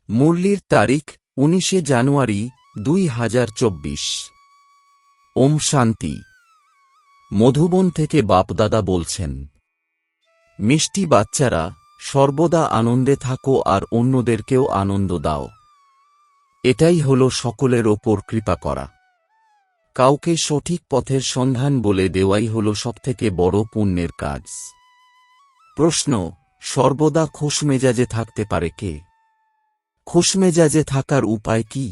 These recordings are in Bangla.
মুরলির তারিখ 19 জানুয়ারি 2024। ওম শান্তি। মধুবন থেকে বাপদাদা বলছেন, মিষ্টি বাচ্চারা, সর্বদা আনন্দে থাকো আর অন্যদেরকেও আনন্দ দাও। এটাই হল সকলের ওপর কৃপা করা। কাউকে সঠিক পথের সন্ধান বলে দেওয়াই হল সবথেকে বড় পুণ্যের কাজ। প্রশ্ন, সর্বদা খুশমেজাজে থাকতে পারে কে? খুশমেজাজে থাকার উপায় কি?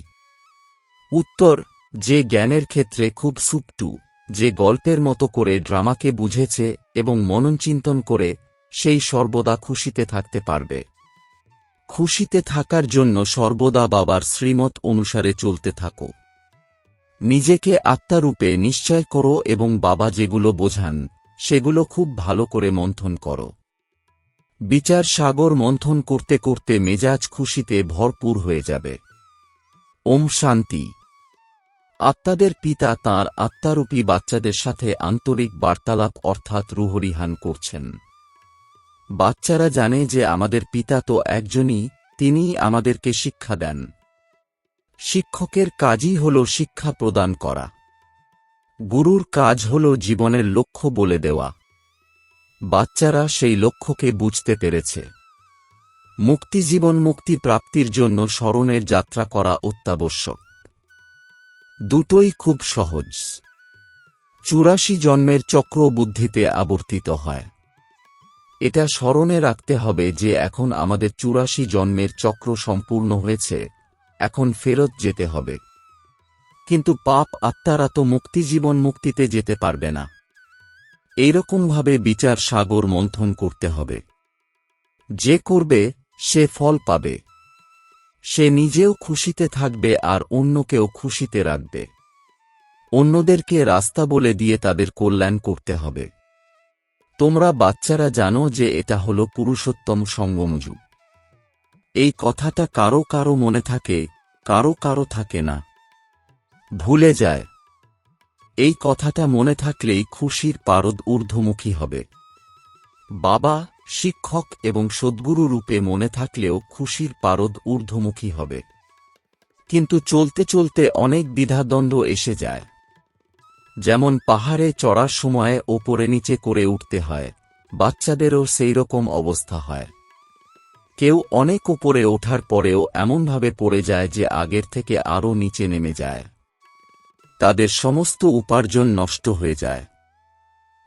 উত্তর, যে জ্ঞানের ক্ষেত্রে খুব সুপ্তু, যে গল্পের মতো করে ড্রামাকে বুঝেছে এবং মননচিন্তন করে, সেই সর্বদা খুশিতে থাকতে পারবে। খুশিতে থাকার জন্য সর্বদা বাবার শ্রীমত অনুসারে চলতে থাকো। নিজেকে আত্মারূপে নিশ্চয় করো এবং বাবা যেগুলো বোঝান সেগুলো খুব ভালো করে মন্থন করো। বিচার সাগর মন্থন করতে করতে মেজাজ খুশিতে ভরপুর হয়ে যাবে। ওম শান্তি। আত্মাদের পিতা তাঁর আত্মারূপী বাচ্চাদের সাথে আন্তরিক বার্তালাপ অর্থাৎ রুহরিহান করছেন। বাচ্চারা জানে যে আমাদের পিতা তো একজনই, তিনিই আমাদেরকে শিক্ষা দেন। শিক্ষকের কাজই হল শিক্ষা প্রদান করা। গুরুর কাজ হল জীবনের লক্ষ্য বলে দেওয়া। বাচ্চারা সেই লক্ষ্যকে বুঝতে পেরেছে। মুক্তি জীবন মুক্তি প্রাপ্তির জন্য স্মরণের যাত্রা করা অত্যাবশ্যক। দুটোই খুব সহজ। 84 জন্মের চক্র বুদ্ধিতে আবর্তিত হয়। এটা স্মরণে রাখতে হবে যে এখন আমাদের 84 জন্মের চক্র সম্পূর্ণ হয়েছে, এখন ফেরত যেতে হবে। কিন্তু পাপ আত্মারা তো মুক্তি জীবন মুক্তিতে যেতে পারবে না। এইরকমভাবে বিচার সাগর মন্থন করতে হবে। যে করবে সে ফল পাবে। সে নিজেও খুশিতে থাকবে আর অন্যকেও খুশিতে রাখবে। অন্যদেরকে রাস্তা বলে দিয়ে তাদের কল্যাণ করতে হবে। তোমরা বাচ্চারা জানো যে এটা হল পুরুষোত্তম সঙ্গমযুগ। এই কথাটা কারো কারো মনে থাকে, কারো কারো থাকে না, ভুলে যায়। এই কথাটা মনে থাকলেই খুশির পারদ ঊর্ধ্বমুখী হবে। বাবা, শিক্ষক এবং সদ্গুরু রূপে মনে থাকলেও খুশির পারদ ঊর্ধ্বমুখী হবে। কিন্তু চলতে চলতে অনেক দ্বিধাদ্বন্দ্ব এসে যায়। যেমন পাহাড়ে চড়ার সময় ওপরে নিচে করে উঠতে হয়, বাচ্চাদেরও সেইরকম অবস্থা হয়। কেউ অনেক ওপরে ওঠার পরেও এমনভাবে পড়ে যায় যে আগের থেকে আরও নিচে নেমে যায়। তাদের সমস্ত উপার্জন নষ্ট হয়ে যায়।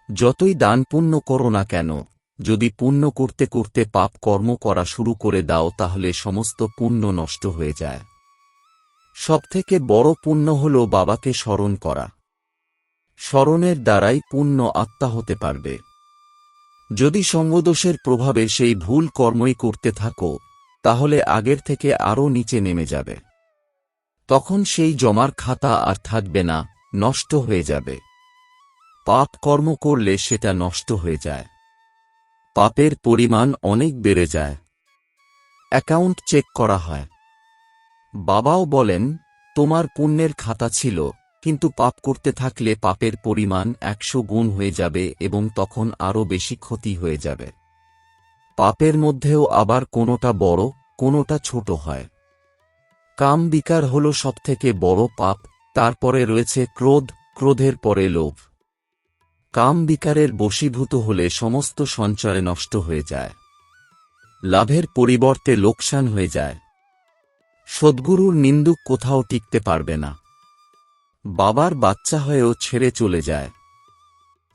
যতই দান পুণ্য করো না কেন, যদি পুণ্য করতে করতে পাপ কর্ম করা শুরু করে দাও তাহলে সমস্ত পুণ্য নষ্ট হয়ে যায়। সবথেকে বড় পুণ্য হল বাবাকে স্মরণ করা। স্মরণের দ্বারাই পুণ্য আত্মা হতে পারবে। যদি সঙ্গদোষের প্রভাবে সেই ভুল কর্মই করতে থাকো, তাহলে আগের থেকে আরও নিচে নেমে যাবে। তখন সেই জমার খাতা আর থাকবে না, নষ্ট হয়ে যাবে। পাপ কর্ম করলে সেটা নষ্ট হয়ে যায়। পাপের পরিমাণ অনেক বেড়ে যায়। অ্যাকাউন্ট চেক করা হয়। বাবাও বলেন, তোমার পুণ্যের খাতা ছিল, কিন্তু পাপ করতে থাকলে পাপের পরিমাণ 100 গুণ হয়ে যাবে এবং তখন আরও বেশি ক্ষতি হয়ে যাবে। পাপের মধ্যেও আবার কোনোটা বড়, কোনোটা ছোট হয়। কাম বিকার হল সবথেকে বড় পাপ, তারপরে রয়েছে ক্রোধ, ক্রোধের পরে লোভ। কাম বিকারের বশীভূত হলে সমস্ত সঞ্চয় নষ্ট হয়ে যায়। লাভের পরিবর্তে লোকসান হয়ে যায়। সদ্গুরুর নিন্দুক কোথাও টিকতে পারবে না। বাবার বাচ্চা হয়েও ছেড়ে চলে যায়।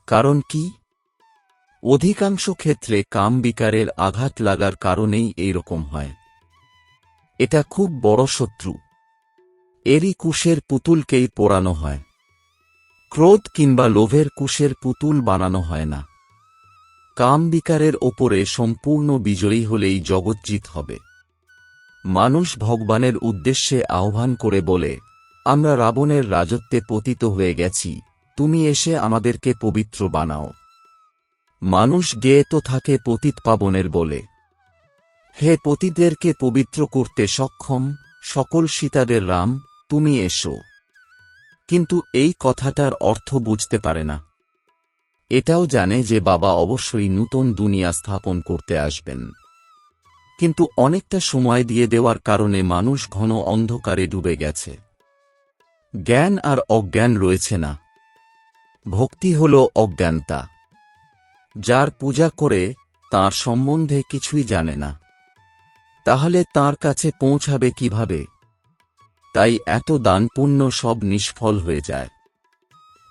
কারণ কি? অধিকাংশ ক্ষেত্রে কাম বিকারের আঘাত লাগার কারণেই এইরকম হয়। এটা খুব বড় শত্রু। এরই কুশের পুতুলকেই পোড়ানো হয়। ক্রোধ কিংবা লোভের কুশের পুতুল বানানো হয় না। কাম বিকারের ওপরে সম্পূর্ণ বিজয়ী হলেই জগজ্জিত হবে। মানুষ ভগবানের উদ্দেশ্যে আহ্বান করে বলে, আমরা রাবণের রাজত্বে পতিত হয়ে গেছি, তুমি এসে আমাদেরকে পবিত্র বানাও। মানুষ গেয়ে তো থাকে পতিত পাবনের বলে, হে পতিতদেরকে পবিত্র করতে সক্ষম সকল সীতাদের রাম, তুমি এসো। কিন্তু এই কথাটার অর্থ বুঝতে পারে না। এটাও জানে যে বাবা অবশ্যই নূতন দুনিয়া স্থাপন করতে আসবেন। কিন্তু অনেকটা সময় দিয়ে দেওয়ার কারণে মানুষ ঘন অন্ধকারে ডুবে গেছে। জ্ঞান আর অজ্ঞান রয়েছে না। ভক্তি হল অজ্ঞানতা। যার পূজা করে তার সম্বন্ধে কিছুই জানে না, তাহলে তার কাছে পৌঁছাবে কিভাবে? তাই এত দান পুণ্য সব নিষ্ফল হয়ে যায়।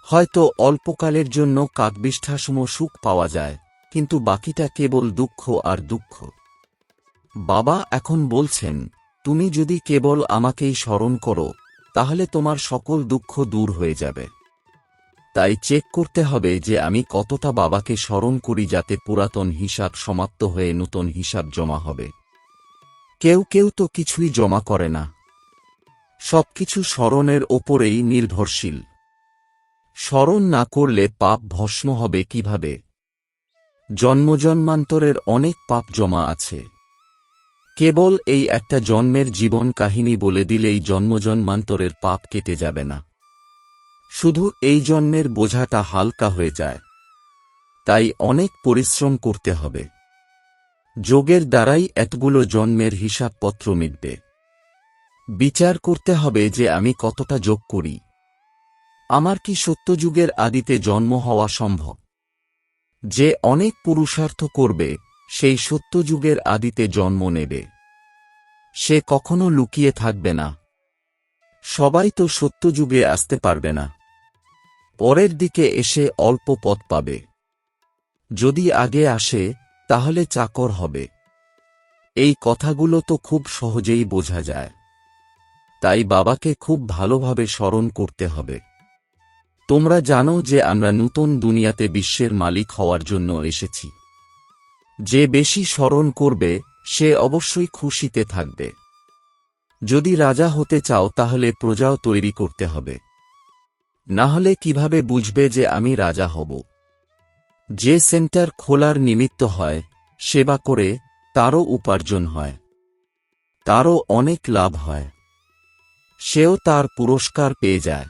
হয়তো অল্পকালের জন্য কাকবিষ্ঠাসম সুখ পাওয়া যায়, কিন্তু বাকিটা কেবল দুঃখ আর দুঃখ। বাবা এখন বলছেন, তুমি যদি কেবল আমাকেই স্মরণ করো তাহলে তোমার সকল দুঃখ দূর হয়ে যাবে। তাই চেক করতে হবে যে আমি কতটা বাবাকে স্মরণ করি, যাতে পুরাতন হিসাব সমাপ্ত হয়ে নতুন হিসাব জমা হবে। কেউ কেউ তো কিছুই জমা করে না, সবকিছু স্মরণের ওপরেই নির্ভরশীল। স্মরণ না করলে পাপ ভস্ম হবে কিভাবে? জন্মজন্মান্তরের অনেক পাপ জমা আছে। কেবল এই একটা জন্মের জীবন কাহিনী বলে দিলেই জন্মজন্মান্তরের পাপ কেটে যাবে না, শুধু এই জন্মের বোঝাটা হালকা হয়ে যায়। তাই অনেক পরিশ্রম করতে হবে। যোগের দ্বারাই এতগুলো জন্মের হিসাবপত্র মিটবে। বিচার করতে হবে যে আমি কতটা যোগ করি। আমার কি সত্যযুগের আদিতে জন্ম হওয়া সম্ভব? যে অনেক পুরুষার্থ করবে সেই সত্যযুগের আদিতে জন্ম নেবে। সে কখনো লুকিয়ে থাকবে না। সবাই তো সত্যযুগে আসতে পারবে না। পরের দিকে এসে অল্প পথ পাবে। যদি আগে আসে তাহলে চাকর হবে। এই কথাগুলো তো খুব সহজেই বোঝা যায়। তাই বাবাকে খুব ভালোভাবে স্মরণ করতে হবে। তোমরা জানো যে আমরা নূতন দুনিয়াতে বিশ্বের মালিক হওয়ার জন্য এসেছি। যে বেশি স্মরণ করবে সে অবশ্যই খুশিতে থাকবে। যদি রাজা হতে চাও তাহলে প্রজাও তৈরি করতে হবে। না হলে কিভাবে বুঝবে যে আমি রাজা হব? যে সেন্টার খোলার নিমিত্ত হয়, সেবা করে তারও উপার্জন হয়, তারও অনেক লাভ হয়, সেও তার পুরস্কার পেয়ে যায়।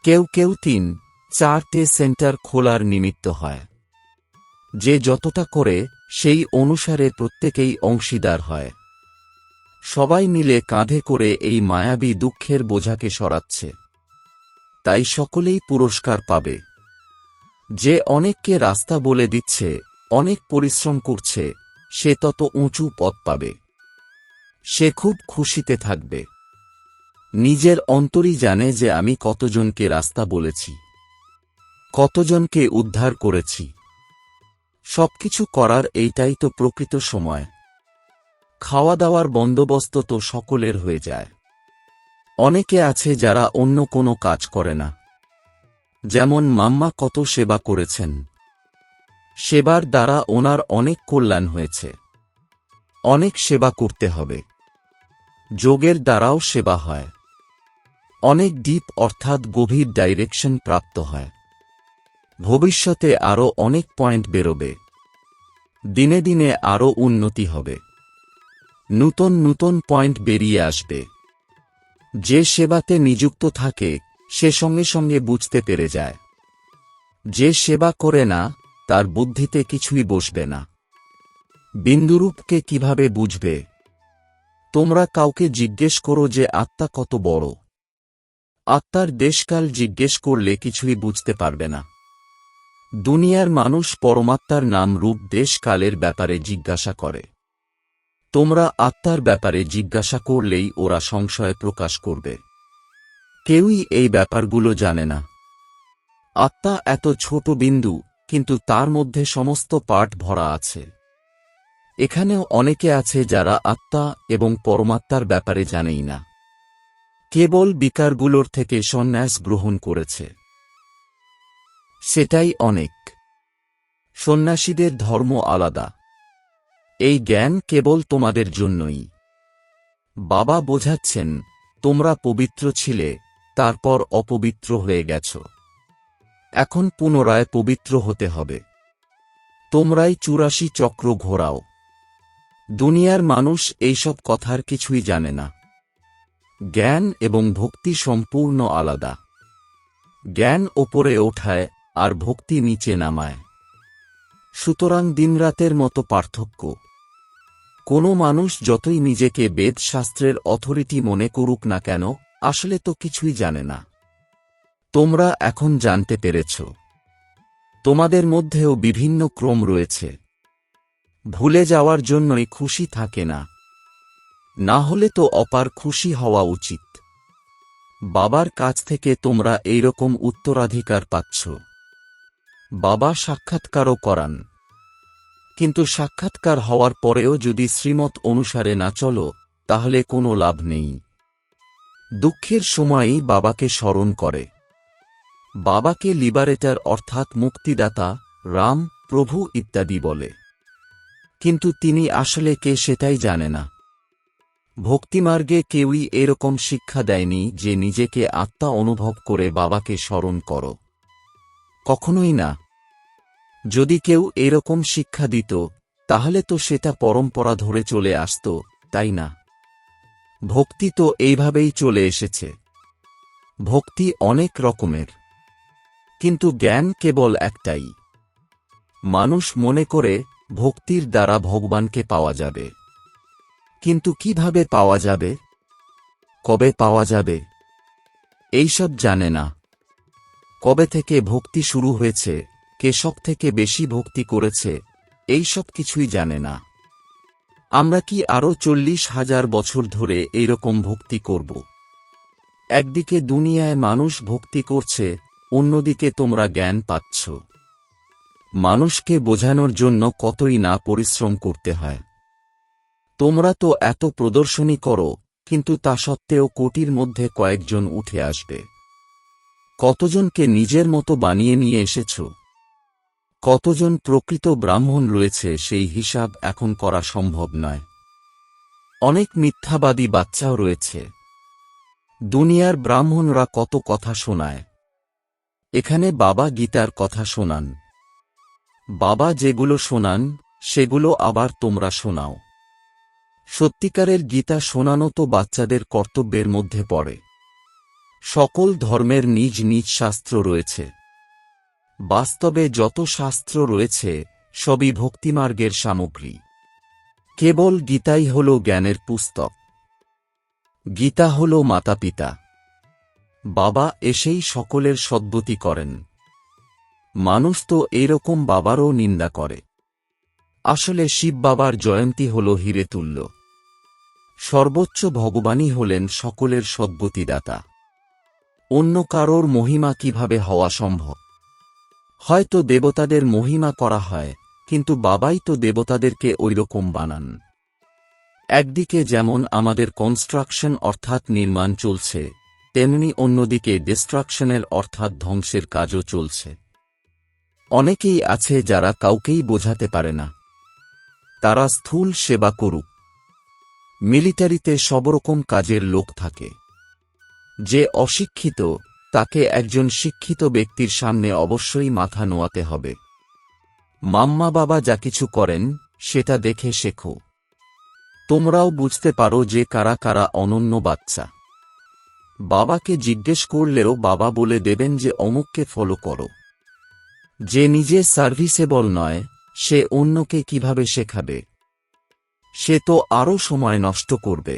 কেউ কেউ 3-4টে সেন্টার খোলার নিমিত্ত হয়। যে যতটা করে সেই অনুসারে প্রত্যেকেই অংশীদার হয়। সবাই মিলে কাঁধে করে এই মায়াবী দুঃখের বোঝাকে সরাচ্ছে। তাই সকলেই পুরস্কার পাবে। যে অনেককে রাস্তা বলে দিচ্ছে, অনেক পরিশ্রম করছে, সে তত উঁচু পদ পাবে। সে খুব খুশিতে থাকবে। নিজের অন্তরই জানে যে আমি কতজনকে রাস্তা বলেছি, কতজনকে উদ্ধার করেছি। সবকিছু করার এইটাই তো প্রকৃত সময়। খাওয়া দাওয়ার বন্দোবস্ত তো সকলের হয়ে যায়। অনেকে আছে যারা অন্য কোনো কাজ করে না। যেমন মাম্মা কত সেবা করেছেন। সেবার দ্বারা ওনার অনেক কল্যাণ হয়েছে। অনেক সেবা করতে হবে। যোগের দ্বারাও সেবা হয়। অনেক ডিপ অর্থাৎ গভীর ডাইরেকশন প্রাপ্ত হয়। ভবিষ্যতে আরও অনেক পয়েন্ট বেরোবে। দিনে দিনে আরও উন্নতি হবে। নূতন নূতন পয়েন্ট বেরিয়ে আসবে। যে সেবাতে নিযুক্ত থাকে সে সঙ্গে সঙ্গে বুঝতে পেরে যায়। যে সেবা করে না তার বুদ্ধিতে কিছুই বসবে না। বিন্দুরূপকে কিভাবে বুঝবে? তোমরা কাউকে জিজ্ঞেস করো যে আত্মা কত বড়। আত্মার দেশকাল জিজ্ঞেস করলে কিছুই বুঝতে পারবে না। দুনিয়ার মানুষ পরমাত্মার নাম রূপ দেশকালের ব্যাপারে জিজ্ঞাসা করে। তোমরা আত্মার ব্যাপারে জিজ্ঞাসা করলেই ওরা সংশয় প্রকাশ করবে। কেউই এই ব্যাপারগুলো জানে না। আত্মা এত ছোট বিন্দু, কিন্তু তার মধ্যে সমস্ত পার্ট ভরা আছে। এখানেও অনেকে আছে যারা আত্মা এবং পরমাত্মার ব্যাপারে জানেই না। কেবল বিকারগুলোর থেকে সন্ন্যাস গ্রহণ করেছে। সেটাই অনেক। সন্ন্যাসীদের ধর্ম আলাদা। এই জ্ঞান কেবল তোমাদের জন্যই। বাবা বোঝাচ্ছেন, তোমরা পবিত্র ছিলে, তারপর অপবিত্র হয়ে গেছ। এখন পুনরায় পবিত্র হতে হবে। তোমরাই 84 চক্র ঘোরাও। দুনিয়ার মানুষ এইসব কথার কিছুই জানে না। জ্ঞান এবং ভক্তি সম্পূর্ণ আলাদা। জ্ঞান ওপরে ওঠায় আর ভক্তি নিচে নামায়। সুতরাং দিনরাতের মতো পার্থক্য। কোনো মানুষ যতই নিজেকে বেদশাস্ত্রের অথরিটি মনে করুক না কেন, আসলে তো কিছুই জানে না। তোমরা এখন জানতে পেরেছ। তোমাদের মধ্যেও বিভিন্ন ক্রম রয়েছে। ভুলে যাওয়ার জন্যই খুশি থাকে না, না হলে তো অপার খুশি হওয়া উচিত। বাবার কাছ থেকে তোমরা এইরকম উত্তরাধিকার পাচ্ছ। বাবা সাক্ষাৎকারও করান, কিন্তু সাক্ষাৎকার হওয়ার পরেও যদি শ্রীমত অনুসারে না চলো, তাহলে কোনো লাভ নেই। দুঃখের সময়ই বাবাকে স্মরণ করে। বাবাকে লিবারেটর অর্থাৎ মুক্তিদাতা, রাম, প্রভু ইত্যাদি বলে, কিন্তু তিনি আসলে কে সেটাই জানে না। ভক্তিমার্গে কেউই এরকম শিক্ষা দেয়নি যে নিজেকে আত্মা অনুভব করে বাবাকে স্মরণ করো। কখনোই না। যদি কেউ এরকম শিক্ষা দিত, তাহলে তো সেটা পরম্পরা ধরে চলে আসত, তাই না? ভক্তি তো এইভাবেই চলে এসেছে। ভক্তি অনেক রকমের, কিন্তু জ্ঞান কেবল একটাই। মানুষ মনে করে ভক্তির দ্বারা ভগবানকে পাওয়া যাবে, কিন্তু কিভাবে পাওয়া যাবে, কবে পাওয়া যাবে, এইসব জানে না। কবে থেকে ভক্তি শুরু হয়েছে, কে সব থেকে বেশি ভক্তি করেছে, এই সব কিছুই জানে না। আমরা কি আরও 40,000 বছর ধরে এইরকম ভক্তি করব? একদিকে দুনিয়ায় মানুষ ভক্তি করছে, অন্যদিকে তোমরা জ্ঞান পাচ্ছ। মানুষকে বোঝানোর জন্য কতই না পরিশ্রম করতে হয়। তোমরা তো এত প্রদর্শনী করো, কিন্তু তা সত্ত্বেও কোটির মধ্যে কয়েকজন উঠে আসবে। কতজনকে নিজের মতো বানিয়ে নিয়ে এসেছ? কতজন প্রকৃত ব্রাহ্মণ রয়েছে সেই হিসাব এখন করা সম্ভব নয়। অনেক মিথ্যাবাদী বাচ্চাও রয়েছে। দুনিয়ার ব্রাহ্মণরা কত কথা শোনায়। এখানে বাবা গীতার কথা শোনান। বাবা যেগুলো শোনান, সেগুলো আবার তোমরা শোনাও। সত্যিকারের গীতা শোনানো তো বাচ্চাদের কর্তব্যের মধ্যে পড়ে। সকল ধর্মের নিজ নিজ শাস্ত্র রয়েছে। বাস্তবে যত শাস্ত্র রয়েছে, সবই ভক্তিমার্গের সামগ্রী। কেবল গীতাই হল জ্ঞানের পুস্তক। গীতা হল মাতাপিতা। বাবা এসেই সকলের সদ্গতি করেন। মানুষ তো এরকম বাবারও নিন্দা করে। আসলে শিব বাবার জয়ন্তী হল হিরেতুল্য। সর্বোচ্চ ভগবানই হলেন সকলের সদ্গতিদাতা। অন্য কারোর মহিমা কিভাবে হওয়া সম্ভব? হয়তো দেবতাদের মহিমা করা হয়, কিন্তু বাবাই তো দেবতাদেরকে ঐরকম বানান। একদিকে যেমন আমাদের কনস্ট্রাকশন অর্থাৎ নির্মাণ চলছে, তেমনি অন্যদিকে ডিস্ট্রাকশনের অর্থাৎ ধ্বংসের কাজও চলছে। অনেকেই আছে যারা কাউকেই বোঝাতে পারে না। তারা স্থূল সেবা করুক। মিলিটারিতে সবরকম কাজের লোক থাকে। যে অশিক্ষিত, তাকে একজন শিক্ষিত ব্যক্তির সামনে অবশ্যই মাথা নোয়াতে হবে। মাম্মা বাবা যা কিছু করেন, সেটা দেখে শেখো। তোমরাও বুঝতে পারো যে কারা কারা অনন্য বাচ্চা। বাবাকে জিজ্ঞেস করলেও বাবা বলে দেবেন যে অমুককে ফলো করো। যে নিজে সার্ভিসেবল নয়, সে অন্যকে কিভাবে শেখাবে? সে তো আরও সময় নষ্ট করবে।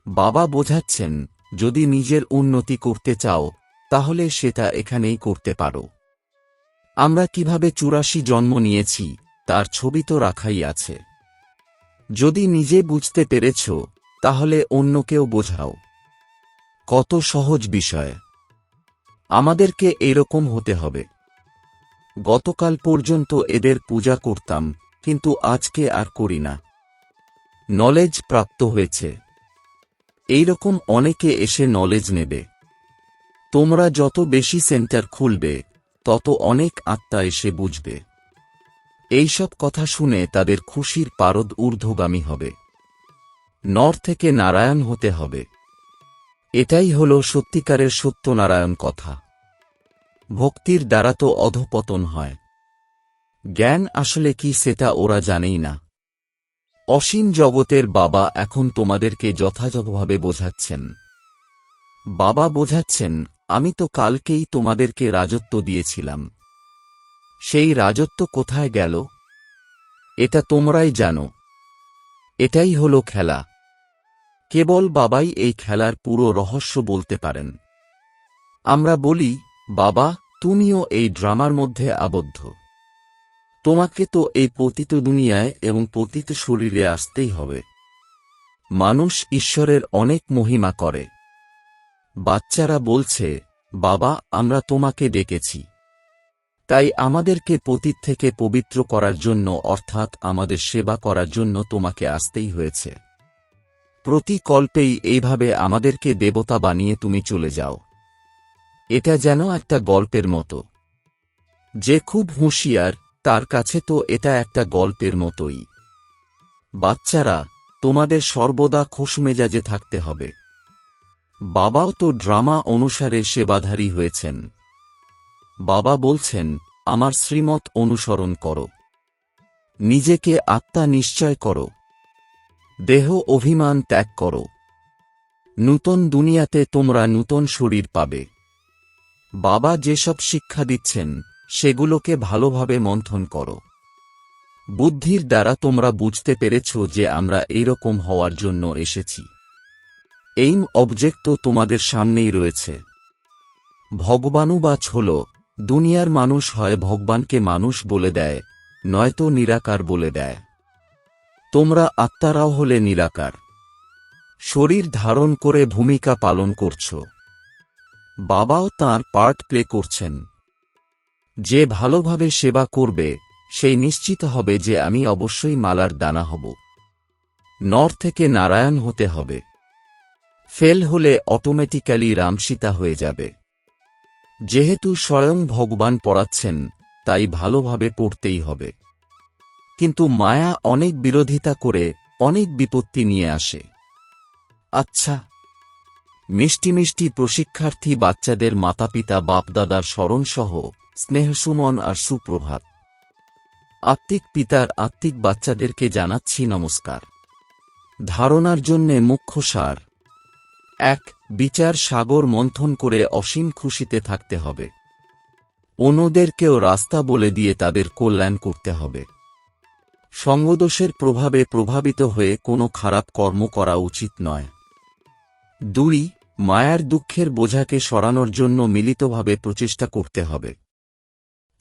বাবা বোঝাচ্ছেন, যদি নিজের উন্নতি করতে চাও, তাহলে সেটা এখানেই করতে পারো। আমরা কিভাবে 84 জন্ম নিয়েছি, তার ছবি তো রাখাই আছে। যদি নিজে বুঝতে পেরেছ, তাহলে অন্যকেও বোঝাও। কত সহজ বিষয়। আমাদেরকে এরকম হতে হবে। গতকাল পর্যন্ত এদের পূজা করতাম, কিন্তু আজকে আর করি না। নলেজ প্রাপ্ত হয়েছে। এইরকম অনেকে এসে নলেজ নেবে। তোমরা যত বেশি সেন্টার খুলবে, তত অনেক আত্মা এসে বুঝবে। এইসব কথা শুনে তাদের খুশির পারদ ঊর্ধ্বগামী হবে। নর থেকে নারায়ণ হতে হবে। এটাই হল সত্যিকারের সত্যনারায়ণ কথা। ভক্তির দ্বারা তো অধঃপতন হয়। জ্ঞান আসলে কি সেটা ওরা জানেই না। অসীম জগতের বাবা এখন তোমাদেরকে যথাযথভাবে বোঝাচ্ছেন। বাবা বোঝাচ্ছেন, আমি তো কালকেই তোমাদেরকে রাজত্ব দিয়েছিলাম। সেই রাজত্ব কোথায় গেল? এটা তোমরাই জানো। এটাই হলো খেলা। কেবল বাবাই এই খেলার পুরো রহস্য বলতে পারেন। আমরা বলি, বাবা, তুমিও এই ড্রামার মধ্যে আবদ্ধ। তোমাকে তো এই পতিত দুনিয়ায় এবং পতিত শরীরে আসতেই হবে। মানুষ ঈশ্বরের অনেক মহিমা করে। বাচ্চারা বলছে, বাবা, আমরা তোমাকে ডেকেছি, তাই আমাদেরকে পতিত থেকে পবিত্র করার জন্য, অর্থাৎ আমাদের সেবা করার জন্য তোমাকে আসতেই হয়েছে। প্রতি কল্পেই এইভাবে আমাদেরকে দেবতা বানিয়ে তুমি চলে যাও। এটা যেন একটা গল্পের মতো। যে খুব হুঁশিয়ার তার কাছে তো এটা একটা গল্পের মতোই। বাচ্চারা, তোমাদের সর্বদা খুশমেজাজে থাকতে হবে। বাবাও তো ড্রামা অনুসারে সেবাধারী হয়েছেন। বাবা বলছেন, আমার শ্রীমত অনুসরণ করো, নিজেকে আত্মা নিশ্চয় করো, দেহ অভিমান ত্যাগ করো। নূতন দুনিয়াতে তোমরা নূতন শরীর পাবে। বাবা যেসব শিক্ষা দিচ্ছেন সেগুলোকে ভালোভাবে মন্থন করো। বুদ্ধির দ্বারা তোমরা বুঝতে পেরেছ যে আমরা এইরকম হওয়ার জন্য এসেছি। এইম অবজেক্ট তো তোমাদের সামনেই রয়েছে। ভগবানুবাচ হল, দুনিয়ার মানুষ হয় ভগবানকে মানুষ বলে দেয়, নয়তো নিরাকার বলে দেয়। তোমরা আত্মারাও হলে নিরাকার, শরীর ধারণ করে ভূমিকা পালন করছ। বাবাও তাঁর পার্ট প্লে করছেন। যে ভালোভাবে সেবা করবে সেই নিশ্চিত হবে যে আমি অবশ্যই মালার দানা হব। নর থেকে নারায়ণ হতে হবে। ফেল হলে অটোমেটিক্যালি রামসীতা হয়ে যাবে। যেহেতু স্বয়ং ভগবান পড়াচ্ছেন, তাই ভালোভাবে পড়তেই হবে। কিন্তু মায়া অনেক বিরোধিতা করে অনেক বিপত্তি নিয়ে আসে। আচ্ছা, মিষ্টি মিষ্টি প্রশিক্ষার্থী বাচ্চাদের মাতাপিতা বাপদাদার স্মরণসহ স্নেহসুমন আর সুপ্রভাত। আত্মিক পিতার আত্মিক বাচ্চাদেরকে জানাচ্ছি নমস্কার। ধারণার জন্যে মুখ্য সার: ১. বিচার সাগর মন্থন করে অসীম খুশিতে থাকতে হবে। অন্যদেরকেও রাস্তা বলে দিয়ে তাদের কল্যাণ করতে হবে। সঙ্গদোষের প্রভাবে প্রভাবিত হয়ে কোনো খারাপ কর্ম করা উচিত নয়। ২. মায়ার দুঃখের বোঝাকে সরানোর জন্য মিলিতভাবে প্রচেষ্টা করতে হবে।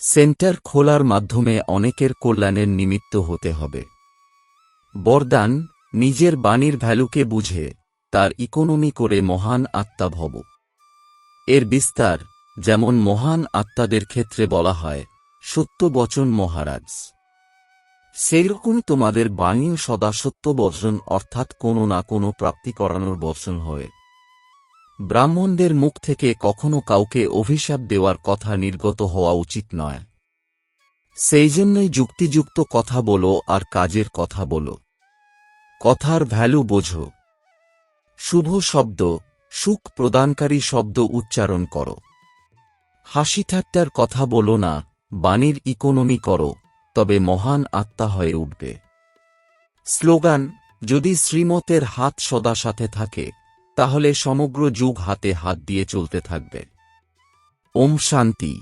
সেন্টার খোলার মাধ্যমে অনেকের কল্যাণের নিমিত্ত হতে হবে। বরদান: নিজের বাণীর ভ্যালুকে বুঝে তার ইকোনমি করে মহান আত্মা ভব। এর বিস্তার যেমন মহান আত্মাদের ক্ষেত্রে বলা হয়, সত্য বচন মহারাজ, সেইরকমই তোমাদের বাণীও সদা সত্য বচন, অর্থাৎ কোনো না কোনো প্রাপ্তি করানোর বচন হয়। ব্রাহ্মণদের মুখ থেকে কখনো কাউকে অভিশাপ দেওয়ার কথা নির্গত হওয়া উচিত নয়। সেই জন্যই যুক্তিযুক্ত কথা বলো আর কাজের কথা বলো। কথার ভ্যালু বোঝো। শুভ শব্দ, সুখ প্রদানকারী শব্দ উচ্চারণ করো। হাসি ঠাট্টার কথা বলো না, বাণীর ইকোনমি করো, তবে মহান আত্মা হয়ে উঠবে। স্লোগান: যদি শ্রীমতের হাত সদা সাথে থাকে, তাহলে সমগ্র যুগ হাতে হাত দিয়ে চলতে থাকবে। ওম শান্তি।